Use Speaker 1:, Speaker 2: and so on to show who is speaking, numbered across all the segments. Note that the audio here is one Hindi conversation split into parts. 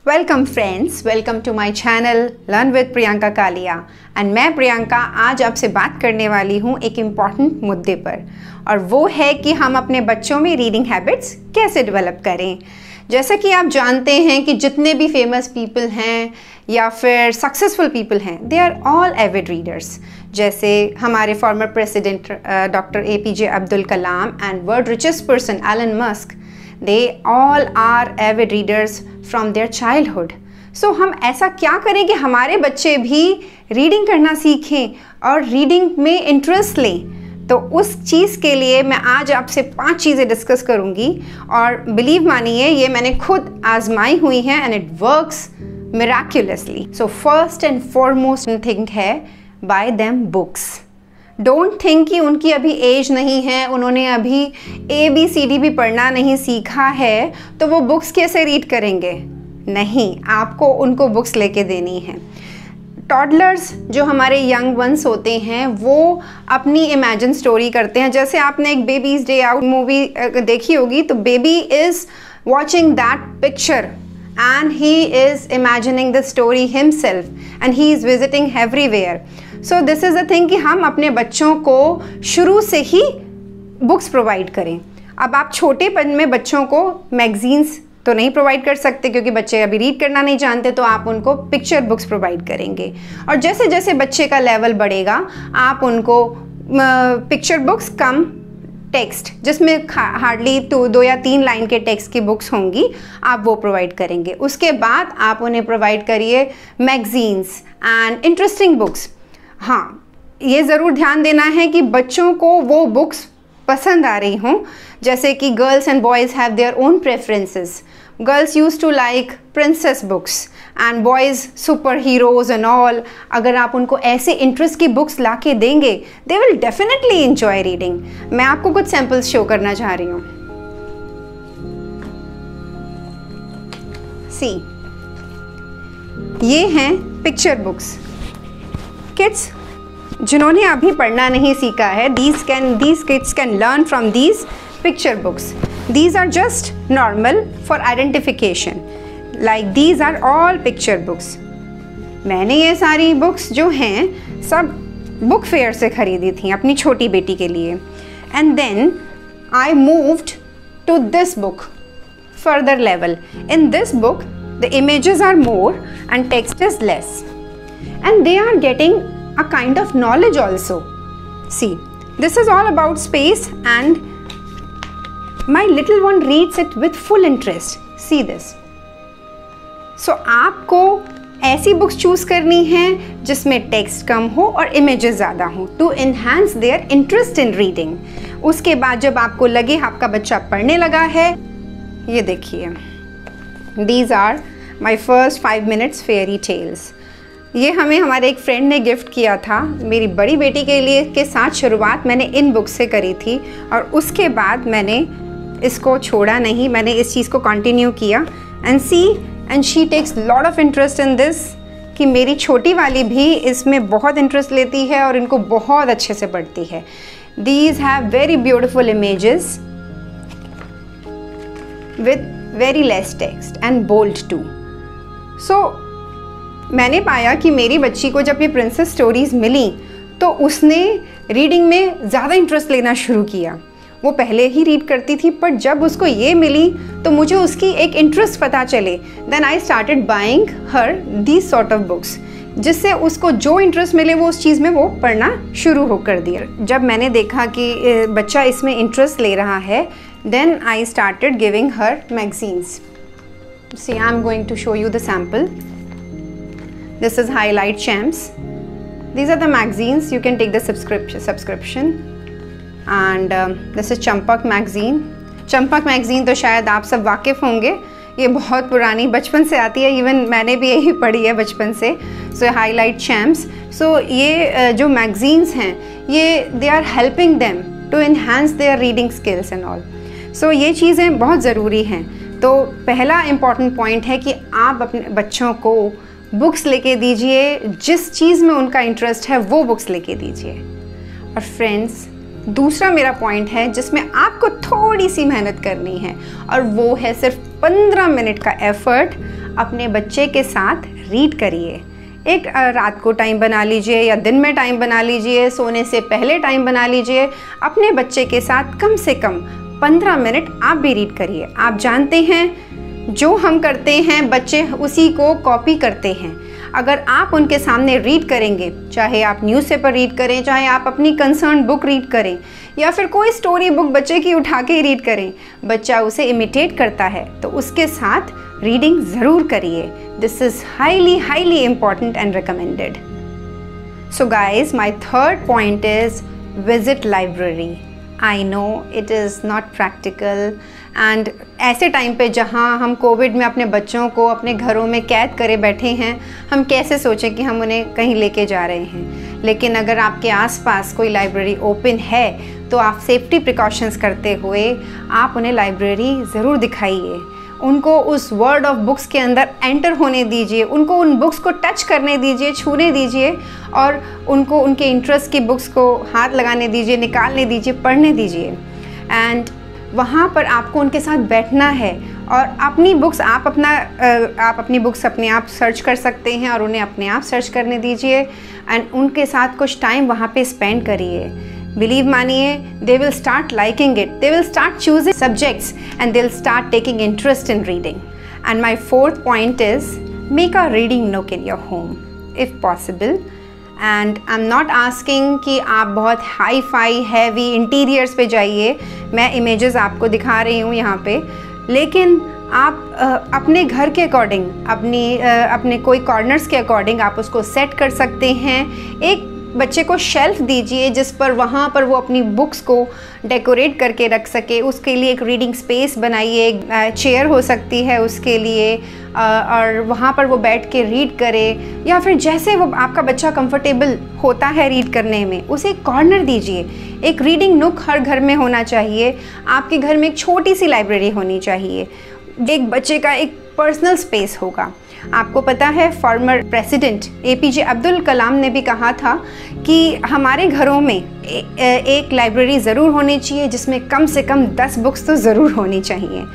Speaker 1: Welcome friends, welcome to my channel learn with Priyanka Kalia. And मैं प्रियंका आज आपसे बात करने वाली हूँ एक इम्पॉर्टेंट मुद्दे पर, और वो है कि हम अपने बच्चों में रीडिंग हैबिट्स कैसे डेवलप करें। जैसा कि आप जानते हैं कि जितने भी फेमस पीपल हैं या फिर सक्सेसफुल पीपल हैं, they are all avid readers. जैसे हमारे former president doctor APJ Abdul Kalam and world richest person Elon Musk, they all are avid readers from their childhood. So हम ऐसा क्या करें कि हमारे बच्चे भी रीडिंग करना सीखें और रीडिंग में इंटरेस्ट लें। तो उस चीज़ के लिए मैं आज आपसे 5 चीज़ें डिस्कस करूँगी, और बिलीव मानिए ये मैंने खुद आजमाई हुई हैं and it works miraculously. So first and foremost thing है, buy them books. Don't think कि उनकी अभी एज नहीं है, उन्होंने अभी ABCD भी पढ़ना नहीं सीखा है, तो वो बुक्स कैसे रीड करेंगे। नहीं, आपको उनको बुक्स लेके देनी है। टॉडलर्स जो हमारे यंग वंस होते हैं, वो अपनी इमेजिन स्टोरी करते हैं। जैसे आपने एक बेबीज़ डे आउट मूवी देखी होगी, तो baby is watching that picture and he is imagining the story himself and he is visiting everywhere. So this is the thing कि हम अपने बच्चों को शुरू से ही बुक्स प्रोवाइड करें। अब आप छोटेपन में बच्चों को मैगजीन्स तो नहीं प्रोवाइड कर सकते क्योंकि बच्चे अभी रीड करना नहीं जानते, तो आप उनको पिक्चर बुक्स प्रोवाइड करेंगे। और जैसे जैसे बच्चे का लेवल बढ़ेगा, आप उनको पिक्चर बुक्स कम टेक्स्ट, जिसमें हार्डली 2 या 3 लाइन के टेक्स्ट की बुक्स होंगी, आप वो प्रोवाइड करेंगे। उसके बाद आप उन्हें प्रोवाइड करिए मैगजीन्स एंड इंटरेस्टिंग बुक्स। हाँ, ये ज़रूर ध्यान देना है कि बच्चों को वो बुक्स पसंद आ रही हों। जैसे कि girls and boys have their own preferences. Girls use to like princess books and boys super heroes and all. अगर आप उनको ऐसे इंटरेस्ट की बुक्स ला के देंगे, they will definitely enjoy reading. मैं आपको कुछ सैम्पल्स शो करना चाह रही हूँ। सी, ये हैं पिक्चर बुक्स। किड्स जिन्होंने अभी पढ़ना नहीं सीखा है, these kids can learn from these picture books. These are just normal for identification. Like these are all picture books. मैंने ये सारी बुक्स जो हैं सब बुक फेयर से खरीदी थी अपनी छोटी बेटी के लिए। And then I moved to this book, further level. In this book, the images are more and text is less. And they are getting a kind of knowledge also. See, this is all about space and my little one reads it with full interest. See this. So आपको ऐसी बुक्स चूज करनी है जिसमें टेक्स्ट कम हो और इमेजेस ज़्यादा हो, to enhance their interest in reading. उसके बाद जब आपको लगे आपका बच्चा पढ़ने लगा है, ये देखिए, These are my first 5 minutes fairy tales. ये हमें हमारे एक फ्रेंड ने गिफ्ट किया था मेरी बड़ी बेटी के लिए। के साथ शुरुआत मैंने इन बुक्स से करी थी, और उसके बाद मैंने इसको छोड़ा नहीं, मैंने इस चीज़ को कंटिन्यू किया। And she takes lot of interest in this, कि मेरी छोटी वाली भी इसमें बहुत इंटरेस्ट लेती है और इनको बहुत अच्छे से पढ़ती है। These have very beautiful images with very less text and bold too. So मैंने पाया कि मेरी बच्ची को जब ये प्रिंसेस स्टोरीज़ मिली, तो उसने रीडिंग में ज़्यादा इंटरेस्ट लेना शुरू किया। वो पहले ही रीड करती थी, पर जब उसको ये मिली तो मुझे उसकी एक इंटरेस्ट पता चले। Then I started buying her these sort of books, जिससे उसको जो इंटरेस्ट मिले वो उस चीज़ में वो पढ़ना शुरू हो कर दिया। जब मैंने देखा कि बच्चा इसमें इंटरेस्ट ले रहा है, then I started giving her magazines. See, I am going to show you the sample. This is Highlight Champs. These are the magazines. You can take the subscription. And this is Champak magazine. Champak magazine तो शायद आप सब वाकिफ़ होंगे, ये बहुत पुरानी बचपन से आती है, इवन मैंने भी यही पढ़ी है बचपन से। So Highlight Champs. So ये जो magazines हैं, ये they are helping them to enhance their reading skills and all. So ये चीज़ें बहुत ज़रूरी हैं। तो पहला important point है कि आप अपने बच्चों को बुक्स लेके दीजिए, जिस चीज़ में उनका इंटरेस्ट है वो बुक्स लेके दीजिए। और फ्रेंड्स, दूसरा मेरा पॉइंट है जिसमें आपको थोड़ी सी मेहनत करनी है, और वो है सिर्फ 15 मिनट का एफर्ट। अपने बच्चे के साथ रीड करिए। एक रात को टाइम बना लीजिए या दिन में टाइम बना लीजिए, सोने से पहले टाइम बना लीजिए। अपने बच्चे के साथ कम से कम 15 मिनट आप भी रीड करिए। आप जानते हैं जो हम करते हैं बच्चे उसी को कॉपी करते हैं। अगर आप उनके सामने रीड करेंगे, चाहे आप न्यूज़पेपर रीड करें, चाहे आप अपनी कंसर्न बुक रीड करें, या फिर कोई स्टोरी बुक बच्चे की उठा के रीड करें, बच्चा उसे इमिटेट करता है। तो उसके साथ रीडिंग ज़रूर करिए। This is highly important and recommended. So guys, my third point is visit library. I know it is not practical, and ऐसे टाइम पे जहाँ हम कोविड में अपने बच्चों को अपने घरों में कैद करे बैठे हैं, हम कैसे सोचें कि हम उन्हें कहीं लेके जा रहे हैं। लेकिन अगर आपके आसपास कोई लाइब्रेरी ओपन है तो आप सेफ्टी प्रिकॉशंस करते हुए आप उन्हें लाइब्रेरी ज़रूर दिखाइए। उनको उस वर्ल्ड ऑफ बुक्स के अंदर एंटर होने दीजिए, उनको उन बुक्स को टच करने दीजिए, छूने दीजिए, और उनको उनके इंटरेस्ट की बुक्स को हाथ लगाने दीजिए, निकालने दीजिए, पढ़ने दीजिए। एंड वहाँ पर आपको उनके साथ बैठना है और अपनी बुक्स आप अपनी बुक्स अपने आप सर्च कर सकते हैं और उन्हें अपने आप सर्च करने दीजिए, एंड उनके साथ कुछ टाइम वहाँ पे स्पेंड करिए। बिलीव मानिए, they will start liking it, they will start choosing subjects, and they'll start taking interest in reading. And my fourth point is make a reading nook in your home if possible. And I'm not asking कि आप बहुत हाई फाई हैवी इंटीरियर्स पे जाइए, मैं इमेजेस आपको दिखा रही हूँ यहाँ पे, लेकिन आप अपने घर के अकॉर्डिंग, अपने कोई कॉर्नर्स के अकॉर्डिंग आप उसको सेट कर सकते हैं। एक बच्चे को शेल्फ दीजिए जिस पर वहाँ पर वो अपनी बुक्स को डेकोरेट करके रख सके। उसके लिए एक रीडिंग स्पेस बनाइए, एक चेयर हो सकती है उसके लिए, और वहाँ पर वो बैठ के रीड करे, या फिर जैसे वो आपका बच्चा कंफर्टेबल होता है रीड करने में, उसे कॉर्नर दीजिए। एक रीडिंग नुक हर घर में होना चाहिए। आपके घर में एक छोटी सी लाइब्रेरी होनी चाहिए। एक बच्चे का एक पर्सनल स्पेस होगा। आपको पता है फॉर्मर प्रेसिडेंट APJ अब्दुल कलाम ने भी कहा था कि हमारे घरों में एक लाइब्रेरी ज़रूर होनी चाहिए जिसमें कम से कम 10 बुक्स तो ज़रूर होनी चाहिए।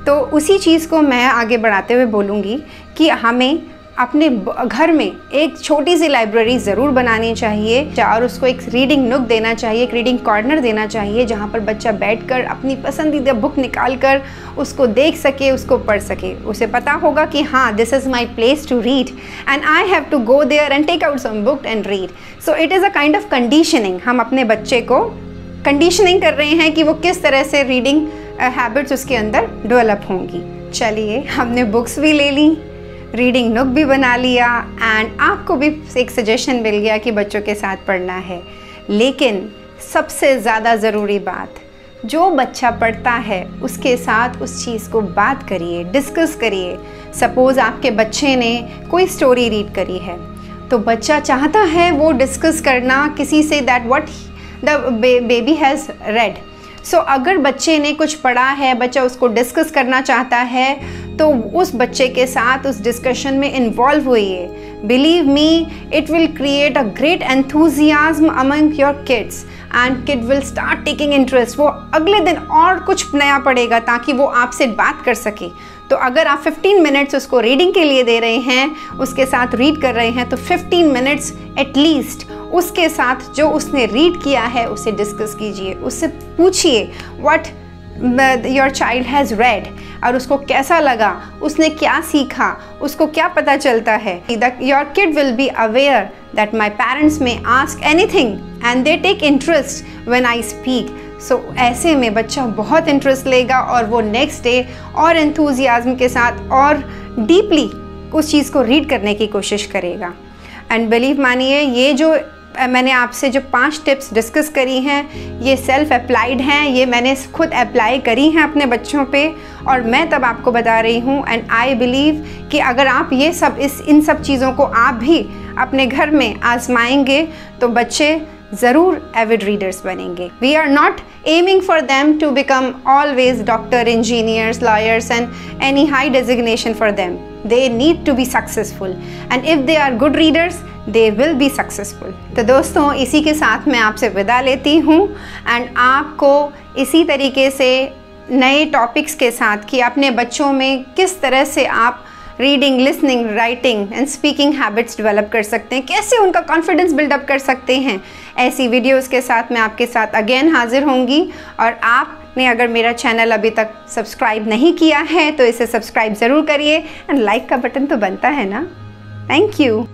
Speaker 1: तो उसी चीज़ को मैं आगे बढ़ाते हुए बोलूँगी कि हमें अपने घर में एक छोटी सी लाइब्रेरी ज़रूर बनानी चाहिए, और उसको एक रीडिंग नुक देना चाहिए, एक रीडिंग कॉर्नर देना चाहिए, जहाँ पर बच्चा बैठकर अपनी पसंदीदा बुक निकाल कर उसको देख सके, उसको पढ़ सके। उसे पता होगा कि हाँ, this is my place to read and I have to go there and take out some book and read. So it is a kind of conditioning. हम अपने बच्चे को कंडीशनिंग कर रहे हैं कि वो किस तरह से रीडिंग हैबिट्स उसके अंदर डेवलप होंगी। चलिए, हमने बुक्स भी ले ली, रीडिंग नुक भी बना लिया, एंड आपको भी एक सजेशन मिल गया कि बच्चों के साथ पढ़ना है। लेकिन सबसे ज़्यादा ज़रूरी बात, जो बच्चा पढ़ता है उसके साथ उस चीज़ को बात करिए, डिस्कस करिए। सपोज़ आपके बच्चे ने कोई स्टोरी रीड करी है तो बच्चा चाहता है वो डिस्कस करना किसी से, that what the baby has read. So अगर बच्चे ने कुछ पढ़ा है, बच्चा उसको डिस्कस करना चाहता है, तो उस बच्चे के साथ उस डिस्कशन में इन्वॉल्व होइए। Believe me, it will create a great enthusiasm among your kids and kid will start taking interest. वो अगले दिन और कुछ नया पढ़ेगा ताकि वो आपसे बात कर सके। तो अगर आप 15 मिनट्स उसको रीडिंग के लिए दे रहे हैं, उसके साथ रीड कर रहे हैं, तो 15 मिनट्स एटलीस्ट उसके साथ जो उसने रीड किया है उसे डिस्कस कीजिए। उससे पूछिए what your child has red, और उसको कैसा लगा, उसने क्या सीखा, उसको क्या पता चलता है। Your kid will be aware that my parents may ask anything and they take interest when I speak. So ऐसे में बच्चा बहुत इंटरेस्ट लेगा और वो नेक्स्ट डे और एंथुजियाज्म के साथ और डीपली उस चीज़ को रीड करने की कोशिश करेगा। एंड बिलीव मानिए, ये जो मैंने आपसे जो 5 टिप्स डिस्कस करी हैं, ये सेल्फ अप्लाइड हैं, ये मैंने खुद अप्लाई करी हैं अपने बच्चों पे, और मैं तब आपको बता रही हूँ। एंड आई बिलीव कि अगर आप ये सब इन सब चीज़ों को आप भी अपने घर में आजमाएंगे तो बच्चे ज़रूर एविड रीडर्स बनेंगे। We are not aiming for them to become always doctor, engineers, lawyers and any high designation for them, they need to be successful, and if they are good readers they will be successful. तो दोस्तों इसी के साथ मैं आपसे विदा लेती हूँ एंड आपको इसी तरीके से नए टॉपिक्स के साथ कि अपने बच्चों में किस तरह से आप reading, listening, writing and speaking habits develop कर सकते हैं, कैसे उनका कॉन्फिडेंस बिल्डअप कर सकते हैं, ऐसी वीडियोस के साथ मैं आपके साथ अगेन हाजिर होंगी। और आपने अगर मेरा चैनल अभी तक सब्सक्राइब नहीं किया है तो इसे सब्सक्राइब ज़रूर करिए एंड लाइक का बटन तो बनता है ना। Thank you.